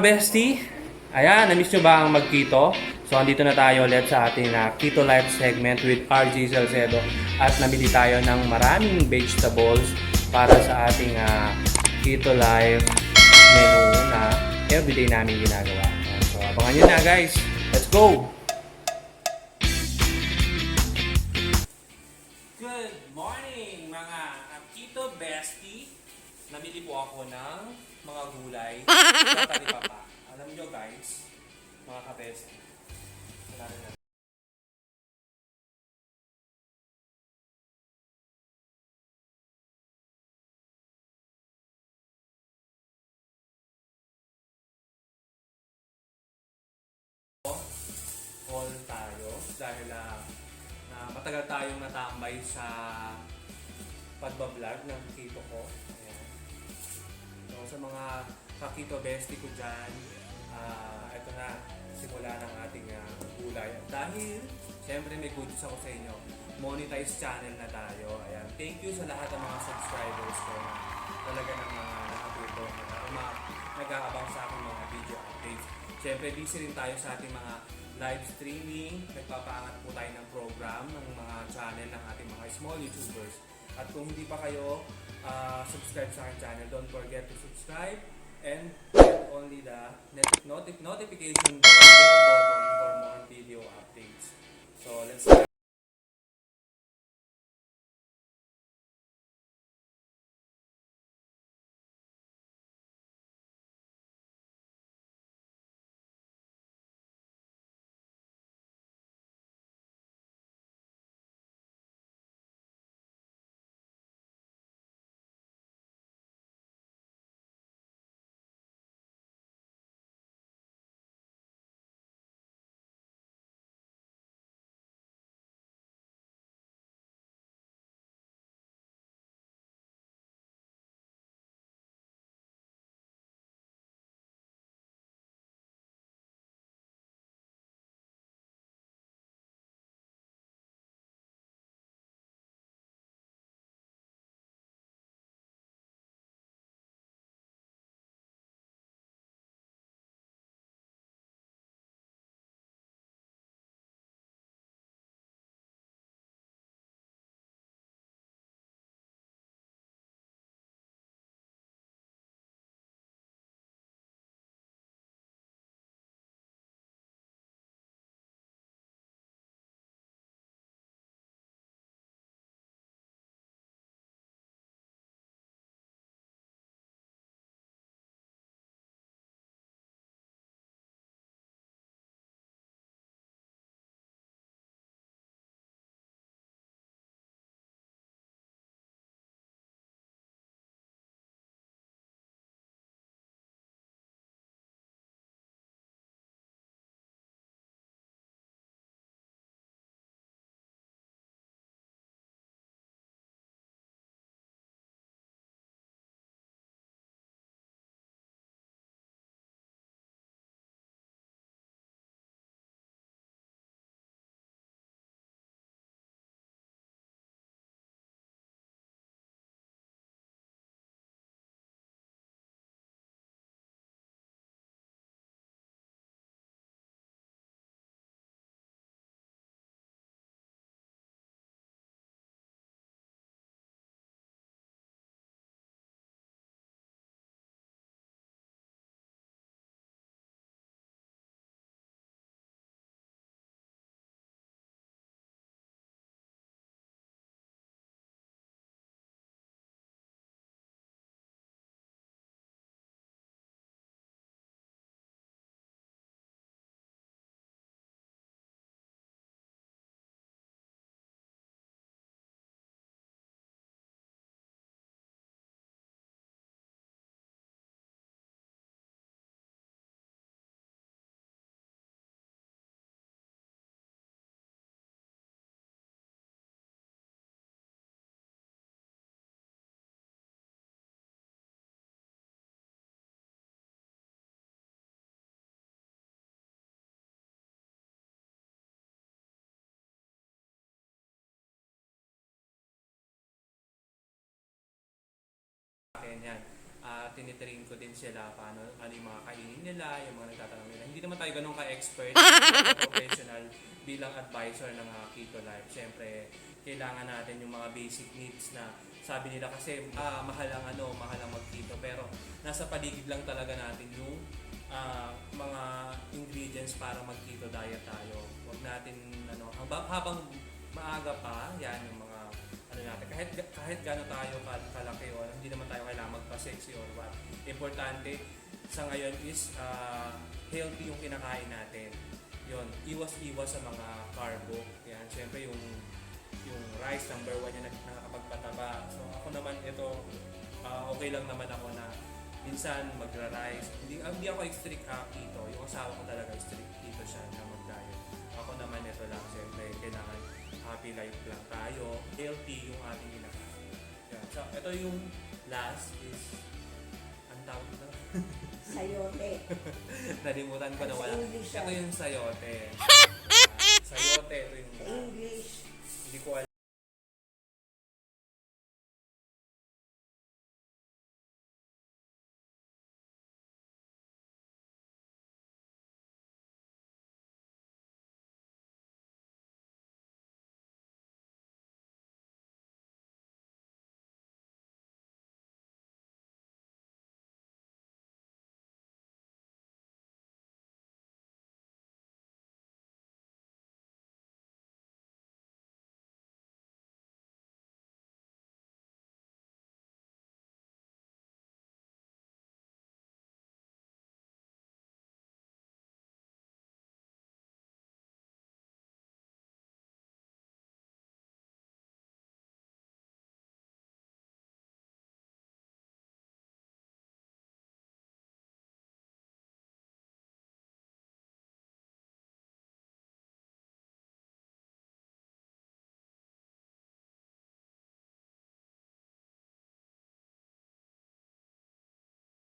ka-bestie? Ayan, na-miss nyo ba ang magkito? So, andito na tayo ulit sa ating Keto Life segment with RJ Salcedo. At namili tayo ng maraming vegetables para sa ating Keto Life menu na everyday namin ginagawa. So, abangan nyo na guys. Let's go! Good morning mga Keto Bestie! Namili po ako ng mga gulay sa talipapa. Alam nyo guys, mga ka-bestie, all tayo dahil na matagal tayong natambay sa pagbablog ng keto ko. Ayan. So, sa mga ka-keto bestie ko dyan, ito na, simula ng ating gulay. At dahil, syempre may good news ako sa inyo, monetize channel na tayo. Ayan. Thank you sa lahat ng mga subscribers ko na talaga ng mga nakatuto na nag-aabang sa aking mga video updates. Syempre, busy rin tayo sa ating mga live streaming. Nagpapaangat po tayo ng program ng mga channel ng ating mga small YouTubers. At kung hindi pa kayo subscribe sa aking channel, don't forget to subscribe and hit only the notification bell button for more video updates. So, let's start. Akin yan. tinitrain ko din sila paano ano yung mga kainin nila, yung mga nagtatanong nila. Hindi naman tayo ganun ka-expert, professional bilang advisor ng Keto Life. Siyempre, kailangan natin yung mga basic needs na sabi nila kasi mahal ang mahal ang mag-keto, pero nasa paligid lang talaga natin yung mga ingredients para mag-keto diet tayo. Huwag natin habang maaga pa, yan yung mga natin. Kahit gaano tayo kalaki o hindi naman tayo kailangan magpa-sexy or what. Importante sa ngayon is healthy yung kinakain natin. Yun, iwas-iwas sa mga carbo. Yan, syempre yung rice, number 1 yan nakakapagpataba. So ako naman ito, okay lang naman ako na minsan magra-rice. Hindi ako strict keto. Yung asawa ko talaga strict keto siya na mag-diet. Ako naman ito lang, syempre kailangan happy life lang tayo. Healthy yung ating kinakain. Yeah. So ito yung last is ang tawag na Sayote. nalimutan ko na Sa wala. English Ito yung sayote. Sayote, ito yung Sa English. hindi ko alam.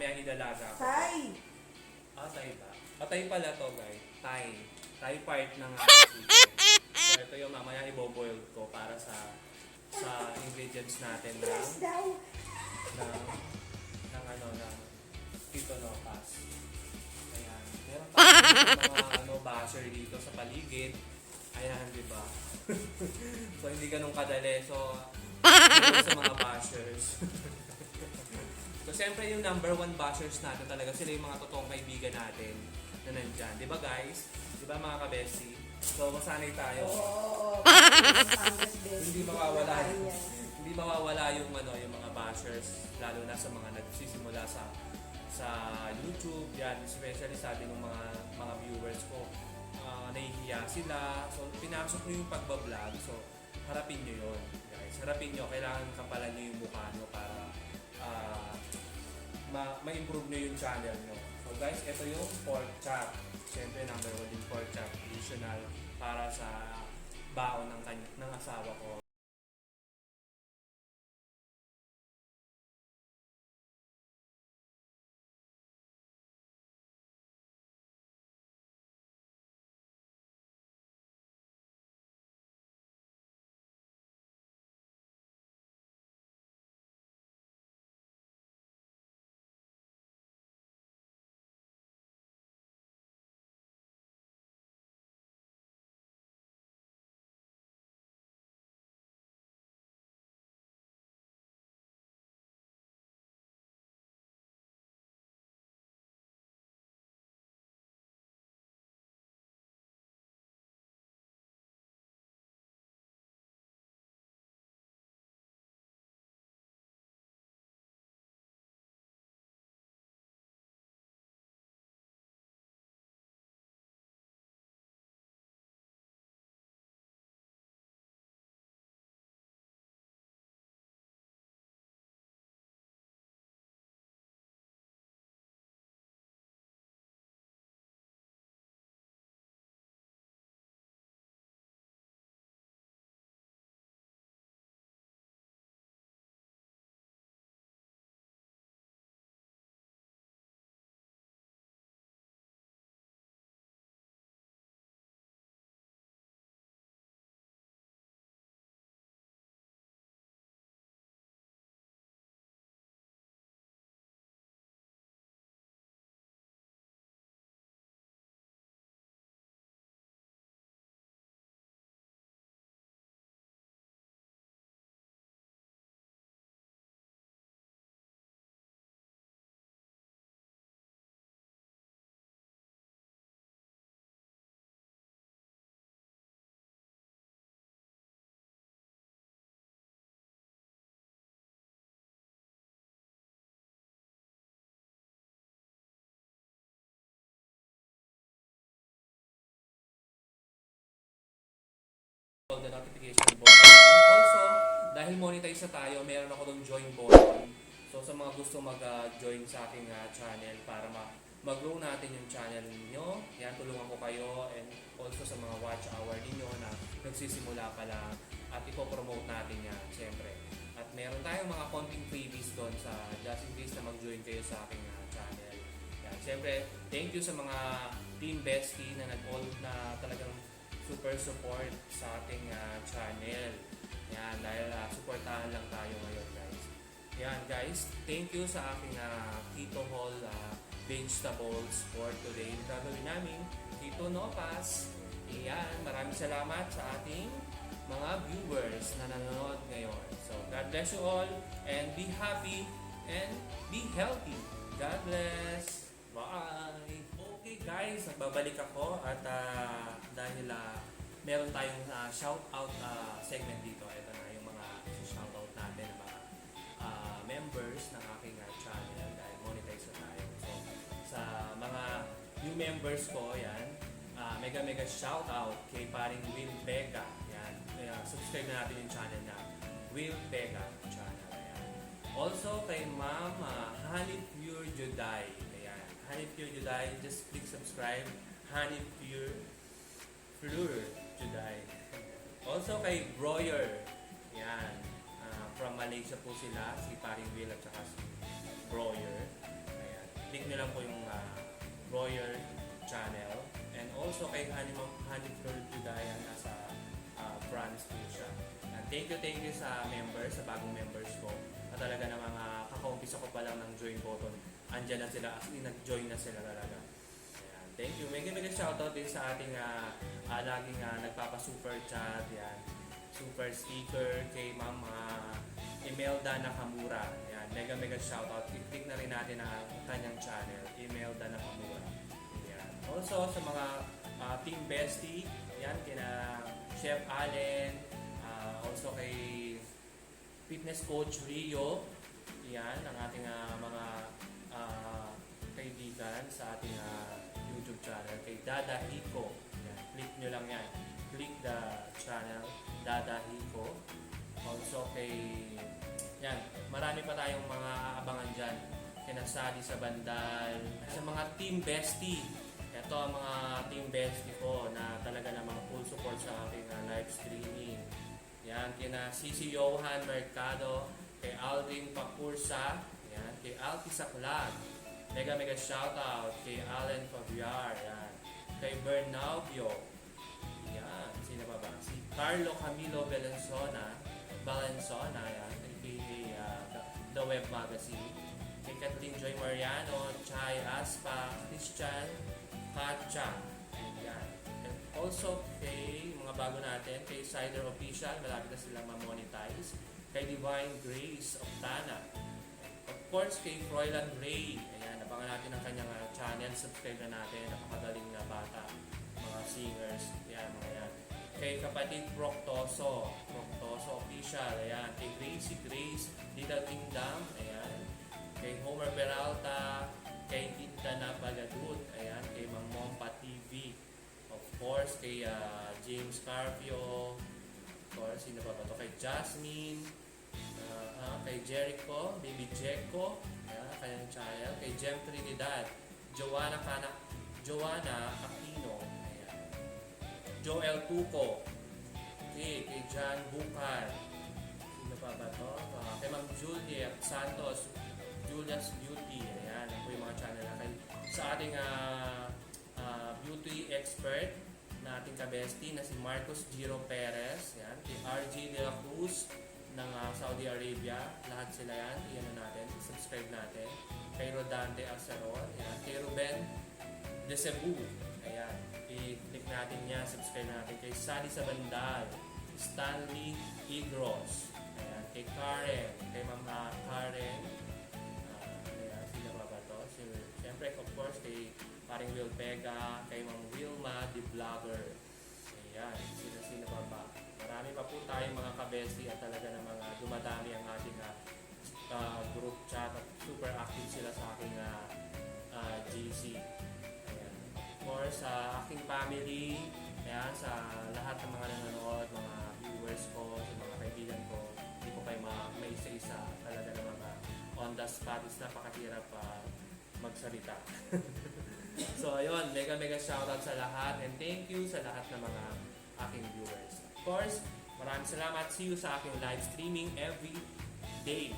May idalaga ako. Thai. Thai ba? Thai pala to, guys. Thai. Thai part ng chicken. So ito yung mamaya i-boil ko para sa ingredients natin Yes daw. ng Tito Nopas. Ayan. Meron pa mga basher dito sa paligid. Ayan, di ba? So hindi ganun kadali. So sa mga bashers. So, siyempre yung number 1 bashers natin talaga, sila yung mga totoong kaibigan natin na nandyan. Di ba guys? Di ba mga kabesi? So, masanay tayo. Oo. Hindi mawawala hindi mawawala yung yung mga bashers, lalo na sa mga nagsisimula sa YouTube. Yan, especially sabi ng mga viewers ko, nahihiya sila. So, pinasok nyo yung pagbablog. So, harapin nyo yun, guys. Harapin nyo. Kailangan kapalan nyo yung mukha nyo para ma-improve nyo yung channel nyo. So guys, ito yung pork chop. Siyempre, number 1 yung pork chop. Additional para sa baon ng asawa ko. the notification button. And also, dahil monetize na tayo, meron ako dong join button. So sa mga gusto mag-join sa aking channel para mag-grow natin yung channel ninyo, yan, tulungan ko kayo, and also sa mga watch hour ninyo na nagsisimula pa lang at ipopromote natin yan, siyempre. At meron tayong mga konting freebies doon sa just in case na mag-join kayo sa aking channel. Yan, siyempre, thank you sa mga Team Bestie na na talagang super support sa ating channel. Yan, dahil supportahan lang tayo ngayon, guys. Yan, guys, thank you sa aking Keto Hall vegetables for today. Gagawin namin Keto Nopas. Yan, maraming salamat sa ating mga viewers na nanonood ngayon. So, God bless you all and be happy and be healthy. God bless. Bye! Okay guys, nagbabalik ako at dahil meron tayong shoutout segment dito. Ito na yung mga shoutout natin ng mga members ng aking channel dahil monetize na tayo. So, sa mga new members ko, yan, mega shoutout kay paring Will Vega. Yan, subscribe na natin yung channel na Will Vega channel. Yan. Also kay Ma'am Honey Pure Juday. Ayan, Honey Pure Juday, just click subscribe. Honey Pure Juday. Also kay Broyer. Yan, from Malaysia po sila, si paring Will at saka si Broyer. Ayan, click nyo lang po yung Broyer channel. And also kay Honey Pure Juday, nasa France po siya. And thank you sa members, sa bagong members ko. At talaga na mga kaka-umpisa ko pa lang ng join button. Andyan na sila, as in nag-join na sila talaga. Ayan, thank you. Mega shoutout din sa ating laging nagpapa-super chat. Yan. Super sticker kay Ma'am Imelda Nakamura. Yan, mega shoutout. I-click na rin natin ang kanyang channel, Imelda Nakamura. Yan. Also sa mga Team Bestie, yan, kina Chef Allen, also kay Fitness Coach Rio, yan, ang ating mga kaibigan sa ating YouTube channel, kay Dada Hiko. Yan, click nyo lang yan. Click the channel, Dada Hiko. Also kay, yan, marami pa tayong mga abangan dyan. Kinasali sa Bandal, sa mga Team Bestie. Ito ang mga Team Bestie ko na talaga namang full support sa aking live streaming. Yan, kina Sisi Johan Mercado, kay Aldrin Papursa, yan, kay Alki Saklag, mega shoutout, kay Allen Fabiar, yan, kay Bernabio, yan, sino ba? Si Carlo Camilo Valenzuela, yan, kay The Web Magazine, kay Kathleen Joy Mariano, Chay Aspa, Christian Katcha. Yan. And also kay mga bago natin, kay Cider Official, malapit na silang ma-monetize. Kay Divine Grace of Tana. Of course, kay Froilan Ray. Ayan, nabangan natin ang kanyang channel. Subscribe na natin. Napakagaling na bata. Mga singers. Ayan, mga yan. Kay kapatid Proctoso Official. Ayan. Kay Grace, Little Kingdom. Ayan. Kay Homer Peralta. Kay Tintana Bagadut, ayan, kay Mang Mompa TV, of course, kay James Carpio, of course, sino ba to? Kay Jasmine, kay Jericho, Baby Jericho, ayan, kanyang channel, kay Jem Trinidad, Joanna Aquino, ayan, Joel Tuco, kay John Bucar, sino ba to? Kay Mang Juliet Santos, Julia's Beauty, ayan, yan po yung mga channel natin. Sa ating beauty expert na ating kabesti na si Marcos Giro Perez, yan, kay RG De La Cruz ng Saudi Arabia, lahat sila yan, iyan na natin, subscribe natin. Kay Rodante Asaron, yan, kay Ruben De Cebu, ayan, i-click natin yan, subscribe natin. Kay Sally Sabandal, Stanley Igros, ayan, kay Karen, kay Mama Karen, siyempre, of course, kay paring Will Vega, kay Ma'am Wilma, the vlogger. Ayan, sino pa ba? Marami pa po tayong mga kabesti at talaga namang dumadami ang ating group chat at super active sila sa aking GC. Ayan. Of course, sa aking family, ayan, sa lahat ng mga nanonood, mga the spot is napakahirap magsalita. So ayun, mega shoutout sa lahat and thank you sa lahat ng mga aking viewers. Of course, maraming salamat. See you sa aking live streaming every day.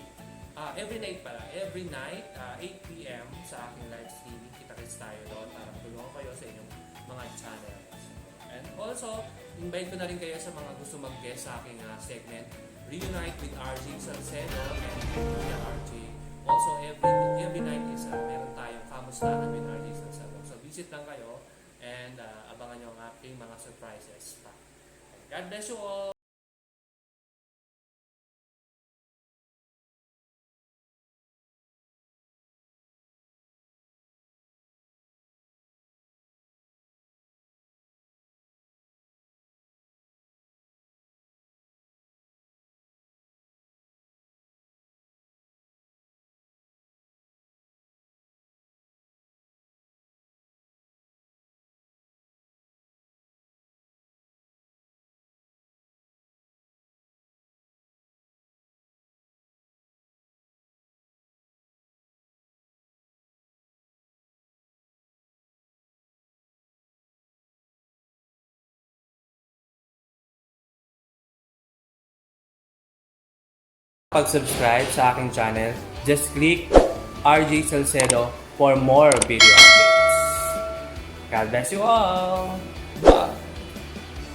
Every night pala. Every night, 8 p.m. sa aking live streaming. Kita-kits tayo doon para tulungan kayo sa inyong mga channels. And also, invite ko na rin kayo sa mga gusto mag-guest sa aking segment, Reunite with RJ Salcedo and Kuya RJ. Also, every night is meron tayong kamustahan with RJ Salcedo. So, visit lang kayo and abangan nyo ang aking mga surprises pa. God bless you all! Pag-subscribe sa aking channel, just click RJ Salcedo for more video updates. God bless you all!